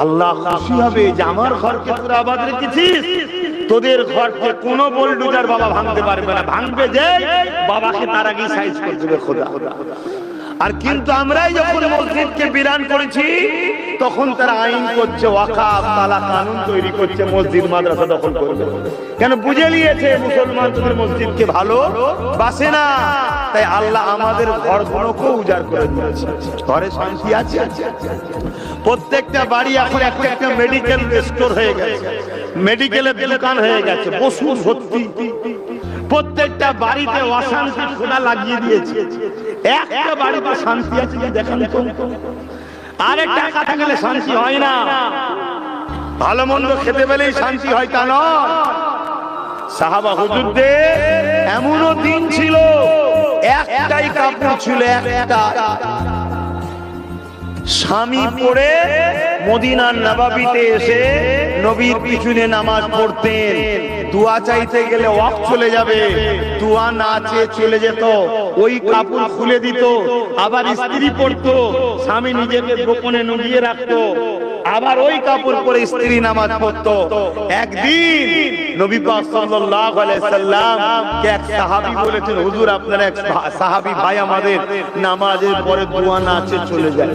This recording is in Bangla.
আল্লাহ খুশি হবে যে আমার ঘরকে তোরা আবাদ রেখেছিস, তোদের ঘরকে কোনো বোলডুজার বাবা ভাঙতে পারবে না, ভাঙবে যে বাবাকে তার আগেই সাইজ করে দেবে খোদা। আর কিন্তু আমরাই যখন মসজিদকে বিরান করেছি তখন তারা আইন করছে, ওয়াকাফ তালা কানুন তৈরি করছে, মসজিদ মাদ্রাসা দখল করবে। কেন? বুঝে নিয়েছে মুসলমান তোদের মসজিদকে ভালো বাসে না, তাই আল্লাহ আমাদের ঘরগুলোকে উজাড় করে দিয়েছে। ঘরে শান্তি আছে। প্রত্যেকটা বাড়ি এখন একটা মেডিকেল স্টোর হয়ে গেছে, মেডিকেলের দোকান হয়ে গেছে, ওষুধ ভর্তি। প্রত্যেকটা বাড়িতে অশান্তি খোদা লাগিয়ে দিয়েছে। একটা বাড়িতে শান্তি আছে দেখেন তো? আরে টাকা থাকলে শান্তি হয় না, ভালো মন্দ খেতে পেলেই শান্তি হয় তা নয়। সাহাবা হুজুরদের এমনও দিন ছিল একটাই কাপড় ছিল, একটা স্বামী পড়ে মদিনার নবাবিতে এসে নবীর পিছনে নামাজ পড়তেন। দোয়া চাইতে গেলে ওয়াক্ত চলে যাবে, দোয়া না চেয়ে চলে যেত, ওই কাপড় খুলে দিত, আবার স্ত্রী পড়তো, স্বামী নিজেকে গোপনে নুকিয়ে রাখতো, আবার ওই কাপড় পরে স্ত্রী নামাজ পড়তো। একদিন নবী পাক সাল্লাল্লাহু আলাইহি সাল্লাম কে এক সাহাবী বলেছেন, হুজুর আপনার এক সাহাবী ভাই আমাদের নামাজের পরে দোয়া না চেয়ে চলে যায়।